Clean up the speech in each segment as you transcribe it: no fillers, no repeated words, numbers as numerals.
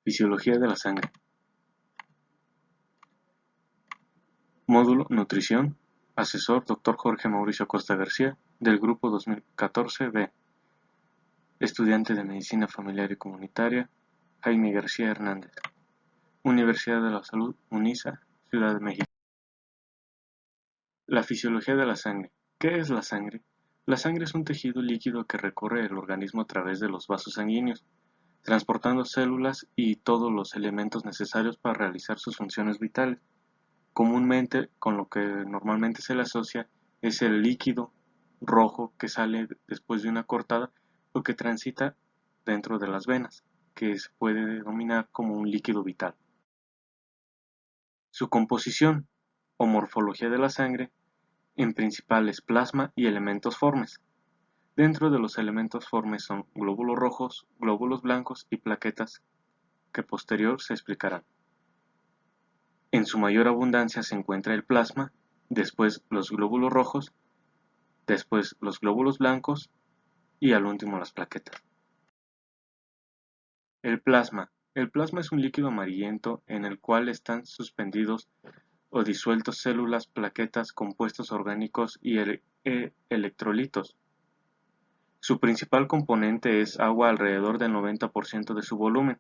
Fisiología de la sangre. Módulo Nutrición. Asesor Dr. Jorge Mauricio Costa García, del Grupo 2014-B. Estudiante de Medicina Familiar y Comunitaria, Jaime García Hernández. Universidad de la Salud, UNISA, Ciudad de México. La fisiología de la sangre. ¿Qué es la sangre? La sangre es un tejido líquido que recorre el organismo a través de los vasos sanguíneos, transportando células y todos los elementos necesarios para realizar sus funciones vitales. Comúnmente, con lo que normalmente se le asocia, es el líquido rojo que sale después de una cortada o que transita dentro de las venas, que se puede denominar como un líquido vital. Su composición o morfología de la sangre en principal es plasma y elementos formes. Dentro de los elementos formes son glóbulos rojos, glóbulos blancos y plaquetas, que posterior se explicarán. En su mayor abundancia se encuentra el plasma, después los glóbulos rojos, después los glóbulos blancos y al último las plaquetas. El plasma. El plasma es un líquido amarillento en el cual están suspendidos o disueltos células, plaquetas, compuestos orgánicos y electrolitos. Su principal componente es agua alrededor del 90% de su volumen.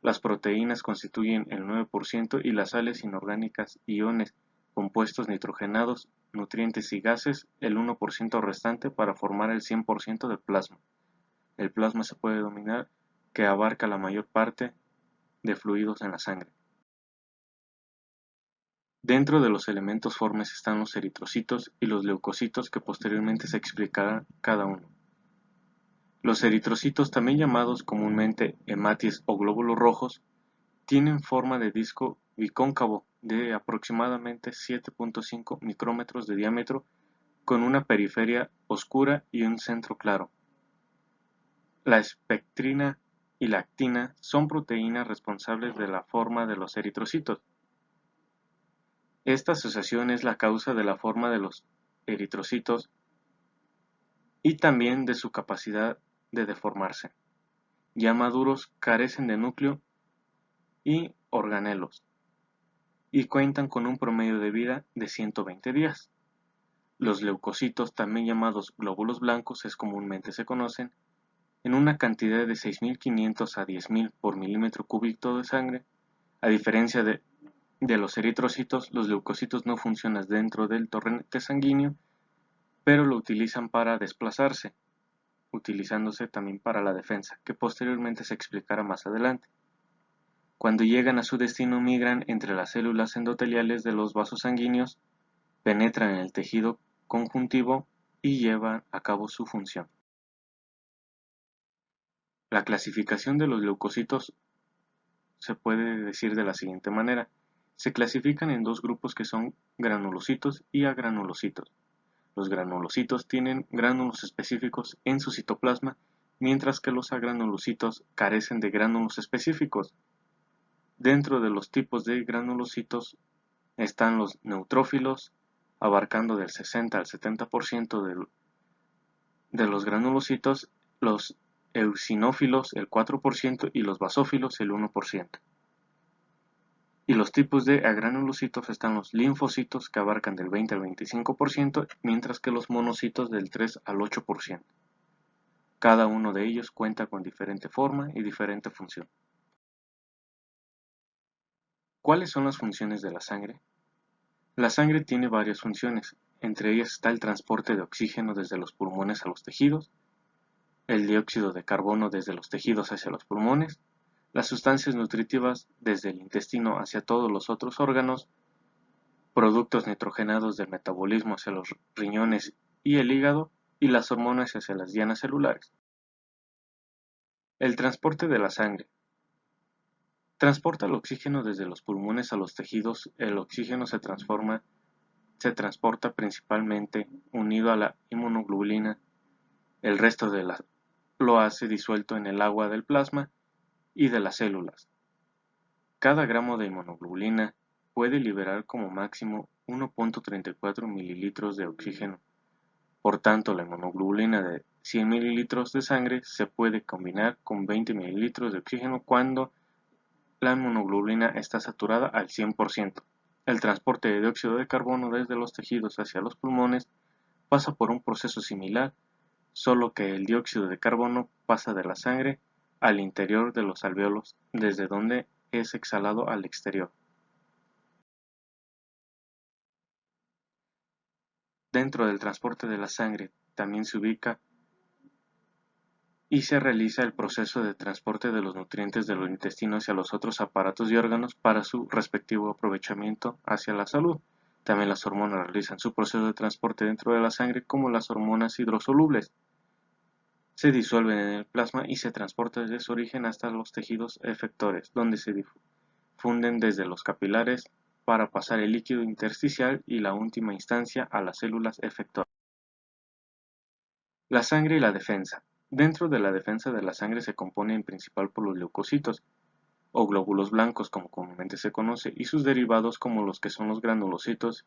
Las proteínas constituyen el 9% y las sales inorgánicas, iones, compuestos nitrogenados, nutrientes y gases el 1% restante para formar el 100% del plasma. El plasma se puede denominar que abarca la mayor parte de fluidos en la sangre. Dentro de los elementos formes están los eritrocitos y los leucocitos que posteriormente se explicarán cada uno. Los eritrocitos, también llamados comúnmente hematies o glóbulos rojos, tienen forma de disco bicóncavo de aproximadamente 7.5 micrómetros de diámetro con una periferia oscura y un centro claro. La espectrina y la actina son proteínas responsables de la forma de los eritrocitos. Esta asociación es la causa de la forma de los eritrocitos y también de su capacidad de deformarse. Ya maduros carecen de núcleo y organelos y cuentan con un promedio de vida de 120 días. Los leucocitos, también llamados glóbulos blancos, comúnmente se conocen, en una cantidad de 6.500 a 10.000 por milímetro cúbico de sangre. A diferencia de los eritrocitos, los leucocitos no funcionan dentro del torrente sanguíneo, pero lo utilizan para desplazarse, utilizándose también para la defensa, que posteriormente se explicará más adelante. Cuando llegan a su destino migran entre las células endoteliales de los vasos sanguíneos, penetran en el tejido conjuntivo y llevan a cabo su función. La clasificación de los leucocitos se puede decir de la siguiente manera. Se clasifican en dos grupos que son granulocitos y agranulocitos. Los granulocitos tienen gránulos específicos en su citoplasma, mientras que los agranulocitos carecen de gránulos específicos. Dentro de los tipos de granulocitos están los neutrófilos, abarcando del 60 al 70% de los granulocitos, los eosinófilos el 4% y los basófilos el 1%. Y los tipos de agranulocitos están los linfocitos, que abarcan del 20 al 25%, mientras que los monocitos del 3 al 8%. Cada uno de ellos cuenta con diferente forma y diferente función. ¿Cuáles son las funciones de la sangre? La sangre tiene varias funciones, entre ellas está el transporte de oxígeno desde los pulmones a los tejidos, el dióxido de carbono desde los tejidos hacia los pulmones, las sustancias nutritivas desde el intestino hacia todos los otros órganos, productos nitrogenados del metabolismo hacia los riñones y el hígado, y las hormonas hacia las dianas celulares. El transporte de la sangre. Transporta el oxígeno desde los pulmones a los tejidos. El oxígeno se transporta principalmente unido a la inmunoglobulina. El resto lo hace disuelto en el agua del plasma y de las células. Cada gramo de inmunoglobulina puede liberar como máximo 1.34 mililitros de oxígeno. Por tanto, la inmunoglobulina de 100 mililitros de sangre se puede combinar con 20 mililitros de oxígeno cuando la inmunoglobulina está saturada al 100%. El transporte de dióxido de carbono desde los tejidos hacia los pulmones pasa por un proceso similar, solo que el dióxido de carbono pasa de la sangre al interior de los alvéolos, desde donde es exhalado al exterior. Dentro del transporte de la sangre también se ubica y se realiza el proceso de transporte de los nutrientes de los intestinos hacia los otros aparatos y órganos para su respectivo aprovechamiento hacia la salud. También las hormonas realizan su proceso de transporte dentro de la sangre, como las hormonas hidrosolubles. Se disuelven en el plasma y se transportan desde su origen hasta los tejidos efectores, donde se difunden desde los capilares para pasar el líquido intersticial y la última instancia a las células efectoras. La sangre y la defensa. Dentro de la defensa de la sangre se compone en principal por los leucocitos, o glóbulos blancos como comúnmente se conoce, y sus derivados como los que son los granulocitos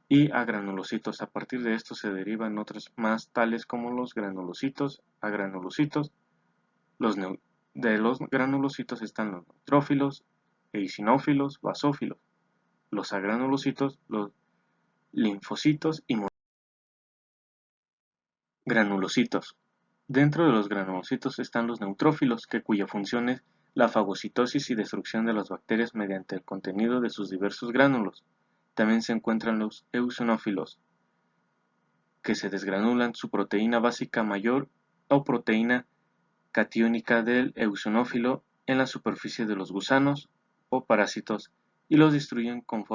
y agranulocitos. A partir de esto se derivan otros más tales como los granulocitos, agranulocitos. De los granulocitos están los neutrófilos, eosinófilos, basófilos, los agranulocitos, los linfocitos y granulocitos. Dentro de los granulocitos están los neutrófilos, cuya función es la fagocitosis y destrucción de las bacterias mediante el contenido de sus diversos gránulos. También se encuentran los eosinófilos, que se desgranulan su proteína básica mayor o proteína catiónica del eosinófilo en la superficie de los gusanos o parásitos y los destruyen con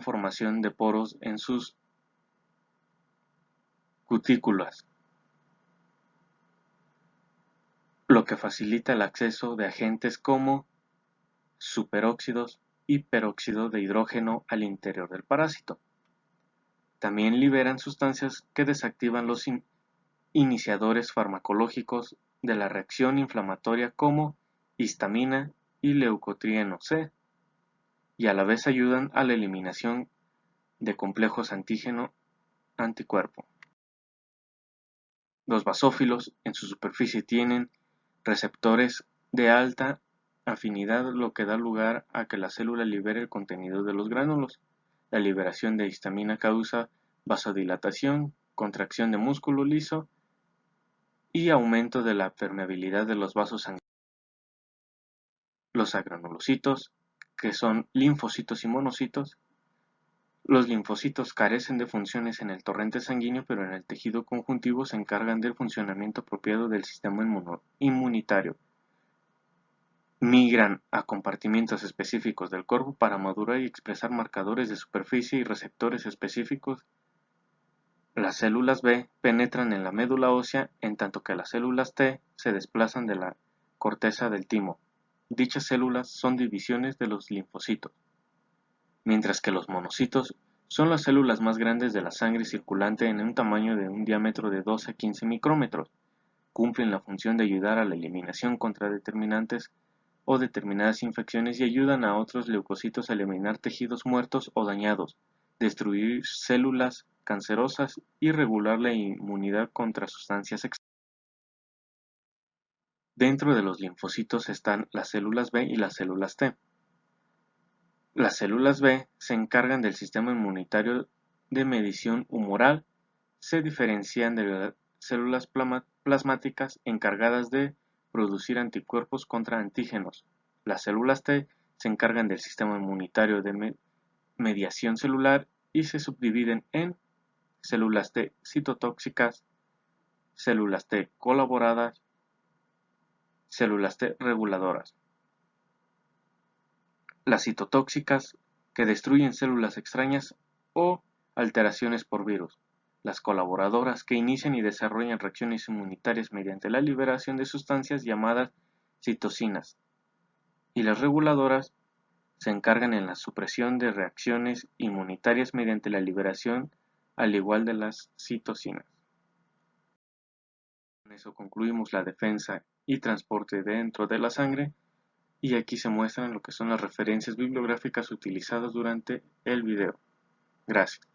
formación de poros en sus cutículas, lo que facilita el acceso de agentes como superóxidos y peróxido de hidrógeno al interior del parásito. También liberan sustancias que desactivan los iniciadores farmacológicos de la reacción inflamatoria como histamina y leucotrieno C, y a la vez ayudan a la eliminación de complejos antígeno-anticuerpo. Los basófilos en su superficie tienen receptores de alta afinidad, lo que da lugar a que la célula libere el contenido de los gránulos. La liberación de histamina causa vasodilatación, contracción de músculo liso y aumento de la permeabilidad de los vasos sanguíneos. Los agranulocitos, que son linfocitos y monocitos. Los linfocitos carecen de funciones en el torrente sanguíneo, pero en el tejido conjuntivo se encargan del funcionamiento apropiado del sistema inmunitario. Migran a compartimentos específicos del cuerpo para madurar y expresar marcadores de superficie y receptores específicos. Las células B penetran en la médula ósea, en tanto que las células T se desplazan de la corteza del timo. Dichas células son divisiones de los linfocitos, mientras que los monocitos son las células más grandes de la sangre circulante en un tamaño de un diámetro de 12 a 15 micrómetros. Cumplen la función de ayudar a la eliminación contra determinantes o determinadas infecciones y ayudan a otros leucocitos a eliminar tejidos muertos o dañados, destruir células cancerosas y regular la inmunidad contra sustancias externas. Dentro de los linfocitos están las células B y las células T. Las células B se encargan del sistema inmunitario de medición humoral, se diferencian de las células plasmáticas encargadas de producir anticuerpos contra antígenos. Las células T se encargan del sistema inmunitario de mediación celular y se subdividen en células T citotóxicas, células T colaboradas, células T reguladoras. Las citotóxicas, que destruyen células extrañas o alteraciones por virus. Las colaboradoras, que inician y desarrollan reacciones inmunitarias mediante la liberación de sustancias llamadas citocinas. Y las reguladoras se encargan en la supresión de reacciones inmunitarias mediante la liberación, al igual de las citocinas. Con eso concluimos la defensa y transporte dentro de la sangre. Y aquí se muestran lo que son las referencias bibliográficas utilizadas durante el video. Gracias.